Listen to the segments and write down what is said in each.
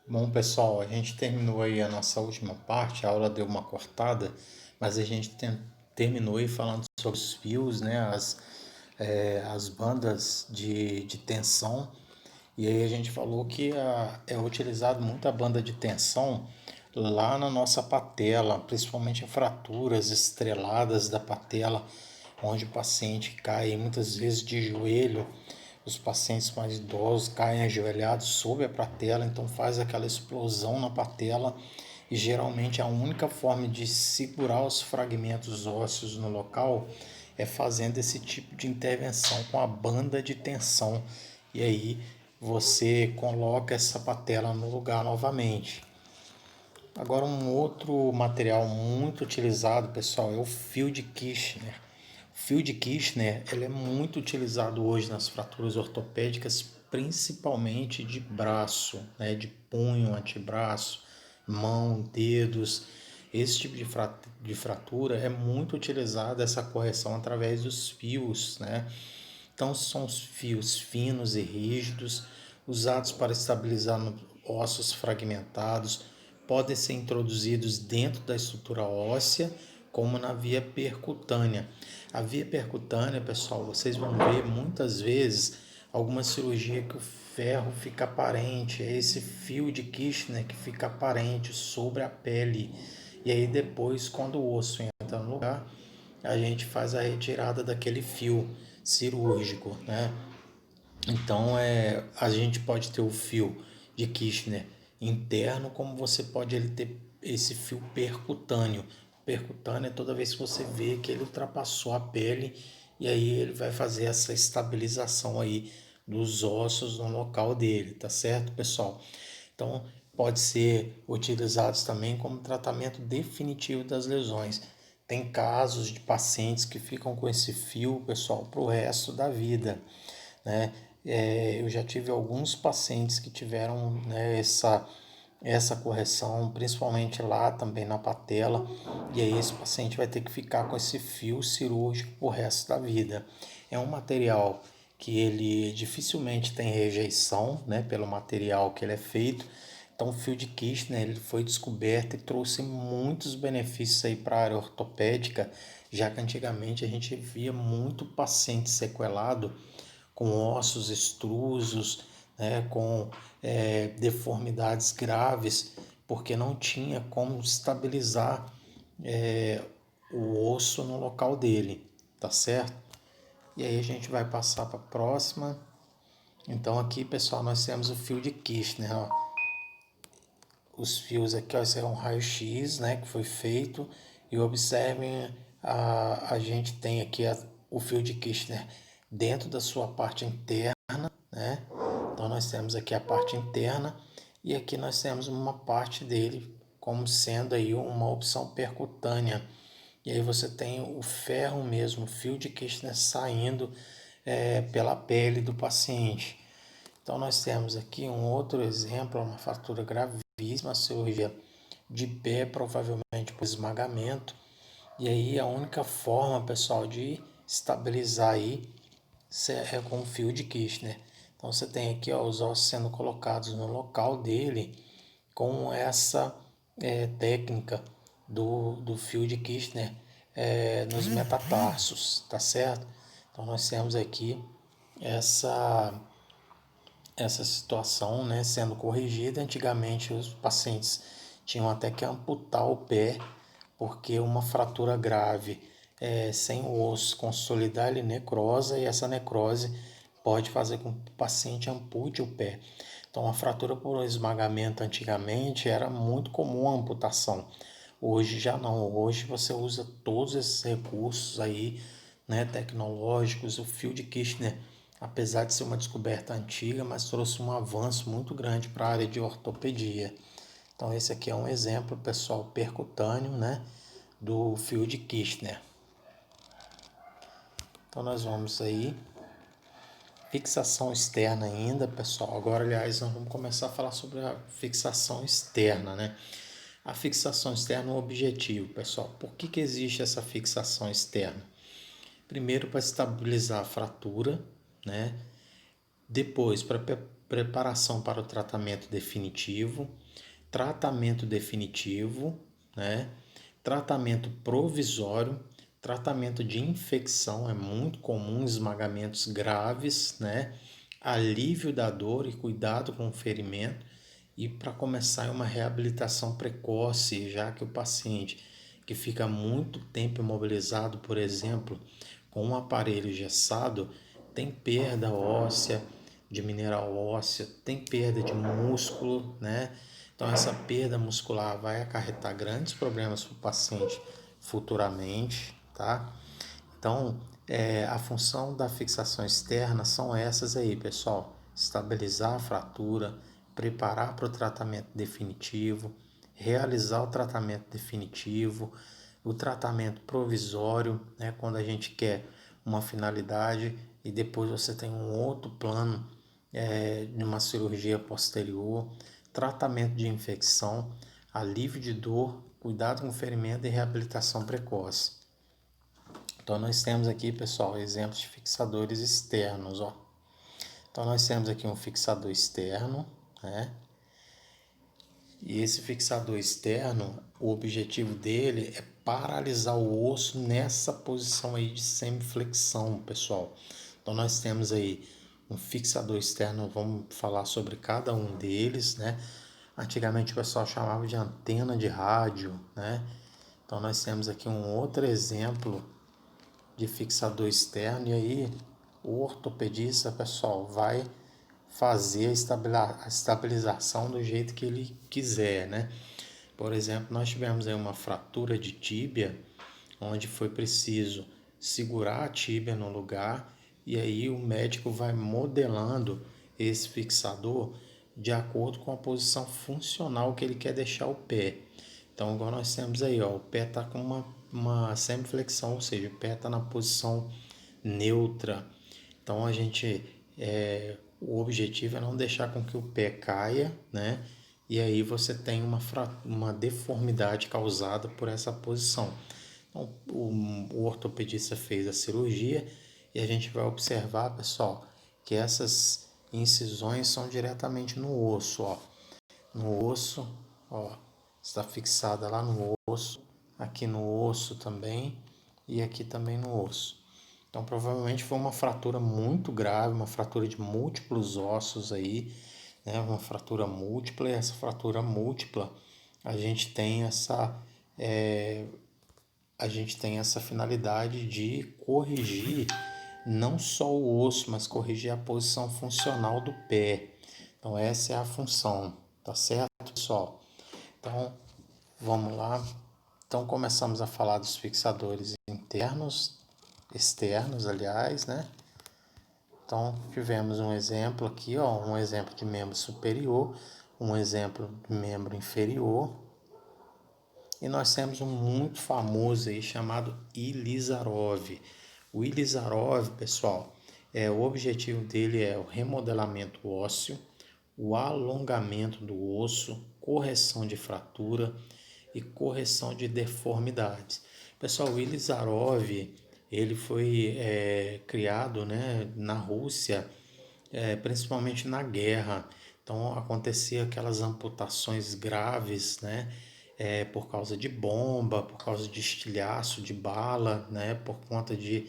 Bom, pessoal, a gente terminou aí a nossa última parte, a aula deu uma cortada, mas a gente terminou aí falando sobre os fios, né, as bandas de tensão, e aí a gente falou que é utilizado muito a banda de tensão lá na nossa patela, principalmente em fraturas estreladas da patela, onde o paciente cai muitas vezes de joelho. Os pacientes mais idosos caem ajoelhados sobre a patela, então faz aquela explosão na patela e geralmente a única forma de segurar os fragmentos ósseos no local é fazendo esse tipo de intervenção com a banda de tensão. E aí você coloca essa patela no lugar novamente. Agora, um outro material muito utilizado, pessoal, é o fio de Kirchner. O fio de Kirchner ele é muito utilizado hoje nas fraturas ortopédicas, principalmente de braço, né, de punho, antebraço, mão, dedos. Esse tipo de fratura é muito utilizada essa correção através dos fios, né? Então, são os fios finos e rígidos, usados para estabilizar ossos fragmentados, podem ser introduzidos dentro da estrutura óssea, como na via percutânea. A via percutânea, pessoal, vocês vão ver muitas vezes alguma cirurgia que o ferro fica aparente, é esse fio de Kirchner que fica aparente sobre a pele. E aí depois, quando o osso entra no lugar, a gente faz a retirada daquele fio cirúrgico, né? Então, a gente pode ter o fio de Kirchner interno, como você pode ele ter esse fio percutâneo. Percutâneo é toda vez que você vê que ele ultrapassou a pele e aí ele vai fazer essa estabilização aí dos ossos no local dele, tá certo, pessoal? Então, pode ser utilizados também como tratamento definitivo das lesões. Tem casos de pacientes que ficam com esse fio, pessoal, para o resto da vida, né? Eu já tive alguns pacientes que tiveram, né, essa correção, principalmente lá também na patela, e aí esse paciente vai ter que ficar com esse fio cirúrgico o resto da vida. É um material que ele dificilmente tem rejeição, né, pelo material que ele é feito. Então, o fio de Kirchner ele foi descoberto e trouxe muitos benefícios aí para a área ortopédica, já que antigamente a gente via muito paciente sequelado com ossos extrusos, né, com deformidades graves, porque não tinha como estabilizar é, o osso no local dele, tá certo? E aí a gente vai passar para a próxima. Então aqui, pessoal, nós temos o fio de Kirchner, ó. Os fios aqui, ó, esse é um raio-x, né, que foi feito. E observem, a gente tem aqui o fio de Kirchner dentro da sua parte interna, né? Então nós temos aqui a parte interna e aqui nós temos uma parte dele como sendo aí uma opção percutânea. E aí você tem o ferro mesmo, o fio de Kirchner saindo pela pele do paciente. Então nós temos aqui um outro exemplo, uma fratura gravíssima, cirurgia de pé, provavelmente por esmagamento. E aí a única forma, pessoal, de estabilizar aí é com o fio de Kirchner. Então você tem aqui, ó, os ossos sendo colocados no local dele com essa técnica do fio de Kirchner nos metatarsos, tá certo? Então nós temos aqui essa essa situação, né, sendo corrigida. Antigamente os pacientes tinham até que amputar o pé porque uma fratura grave sem o osso consolidar ele necrosa e essa necrose pode fazer com que o paciente ampute o pé. Então a fratura por esmagamento antigamente era muito comum a amputação. Hoje já não. Hoje você usa todos esses recursos aí, né, tecnológicos. O fio de Kirchner, apesar de ser uma descoberta antiga, mas trouxe um avanço muito grande para a área de ortopedia. Então esse aqui é um exemplo, pessoal, percutâneo, né, do fio de Kirchner. Então nós vamos aí, fixação externa ainda, pessoal. Agora, aliás, nós vamos começar a falar sobre a fixação externa, né? A fixação externa é um objetivo, pessoal. Por que existe essa fixação externa? Primeiro, para estabilizar a fratura, né? Depois, para preparação para o tratamento definitivo, né? Tratamento provisório, tratamento de infecção, é muito comum, esmagamentos graves, né? Alívio da dor e cuidado com o ferimento, e para começar uma reabilitação precoce, já que o paciente que fica muito tempo imobilizado, por exemplo, com um aparelho engessado, tem perda óssea, de mineral ósseo, tem perda de músculo, né? Então essa perda muscular vai acarretar grandes problemas para o paciente futuramente, tá? Então, a função da fixação externa são essas aí, pessoal: estabilizar a fratura, preparar para o tratamento definitivo, realizar o tratamento definitivo, o tratamento provisório, né, quando a gente quer uma finalidade e depois você tem um outro plano de uma cirurgia posterior, tratamento de infecção, alívio de dor, cuidado com o ferimento e reabilitação precoce. Então nós temos aqui, pessoal, exemplos de fixadores externos, ó. Então nós temos aqui um fixador externo, né? E esse fixador externo, o objetivo dele é paralisar o osso nessa posição aí de semiflexão, pessoal. Então nós temos aí um fixador externo, vamos falar sobre cada um deles, né? Antigamente o pessoal chamava de antena de rádio, né? Então nós temos aqui um outro exemplo de fixador externo, e aí o ortopedista, pessoal, vai fazer a estabilização do jeito que ele quiser, né? Por exemplo, nós tivemos aí uma fratura de tíbia, onde foi preciso segurar a tíbia no lugar, e aí o médico vai modelando esse fixador de acordo com a posição funcional que ele quer deixar o pé. Então, igual nós temos aí, ó, o pé está com uma semiflexão, ou seja, o pé está na posição neutra. Então, o objetivo é não deixar com que o pé caia, né? E aí você tem uma deformidade causada por essa posição. Então, o ortopedista fez a cirurgia e a gente vai observar, pessoal, que essas incisões são diretamente no osso, ó. No osso, ó, está fixada lá no osso, aqui no osso também e aqui também no osso. Então provavelmente foi uma fratura muito grave, uma fratura de múltiplos ossos aí, né? Uma fratura múltipla, e essa fratura múltipla a gente tem essa finalidade de corrigir não só o osso, mas corrigir a posição funcional do pé. Então essa é a função, tá certo, pessoal? Então vamos lá. Então começamos a falar dos fixadores internos, externos, aliás, né? Então tivemos um exemplo aqui, ó, um exemplo de membro superior, um exemplo de membro inferior. E nós temos um muito famoso aí chamado Ilizarov. O Ilizarov, pessoal, o objetivo dele é o remodelamento ósseo, o alongamento do osso, correção de fratura e correção de deformidades. Pessoal, o Ilizarov, ele foi criado, né, na Rússia, principalmente na guerra. Então acontecia aquelas amputações graves, né? Por causa de bomba, por causa de estilhaço de bala, né? Por conta de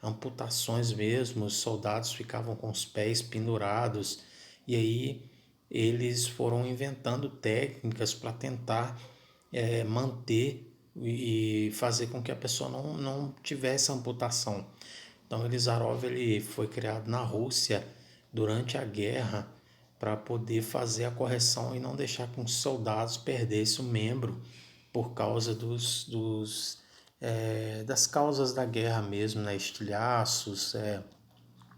amputações mesmo, os soldados ficavam com os pés pendurados, e aí eles foram inventando técnicas para tentar manter e fazer com que a pessoa não tivesse amputação. Então, Elizarov ele foi criado na Rússia durante a guerra para poder fazer a correção e não deixar que os soldados perdessem o membro por causa das causas da guerra mesmo, né? Estilhaços,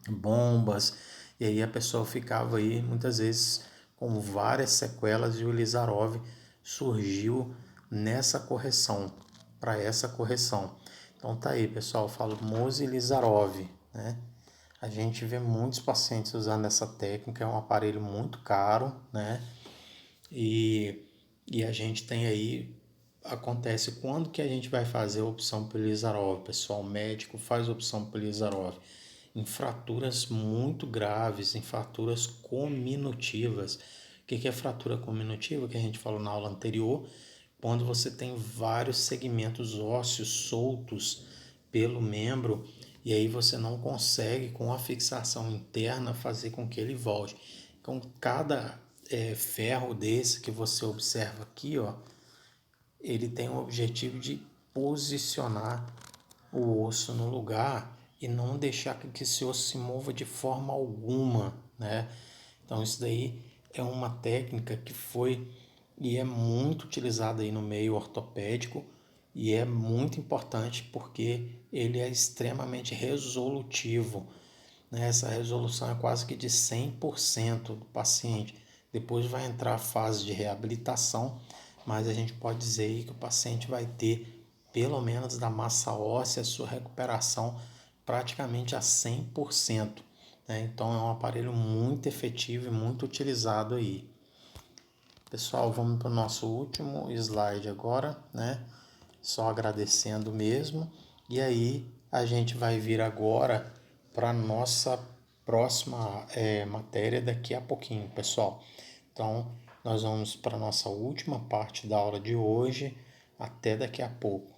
bombas, e aí a pessoa ficava aí muitas vezes com várias sequelas, e o Elizarov surgiu nessa correção, para essa correção. Então tá aí, pessoal, famoso Ilizarov, né? A gente vê muitos pacientes usando essa técnica, é um aparelho muito caro, né? E a gente tem aí, acontece quando que a gente vai fazer a opção pelo Ilizarov, pessoal, o médico faz a opção pelo Ilizarov. em fraturas muito graves, em fraturas cominutivas. O que é fratura cominutiva? Que a gente falou na aula anterior, quando você tem vários segmentos ósseos soltos pelo membro e aí você não consegue, com a fixação interna, fazer com que ele volte. Então, cada ferro desse que você observa aqui, ó, ele tem o objetivo de posicionar o osso no lugar e não deixar que esse osso se mova de forma alguma, né? Então isso daí é uma técnica que foi e é muito utilizada aí no meio ortopédico e é muito importante porque ele é extremamente resolutivo, né? Essa resolução é quase que de 100% do paciente. Depois vai entrar a fase de reabilitação, mas a gente pode dizer aí que o paciente vai ter pelo menos da massa óssea sua recuperação praticamente a 100%, né? Então é um aparelho muito efetivo e muito utilizado aí. Pessoal, vamos para o nosso último slide agora, né? Só agradecendo mesmo. E aí a gente vai vir agora para a nossa próxima matéria daqui a pouquinho, pessoal. Então, nós vamos para a nossa última parte da aula de hoje. Até daqui a pouco.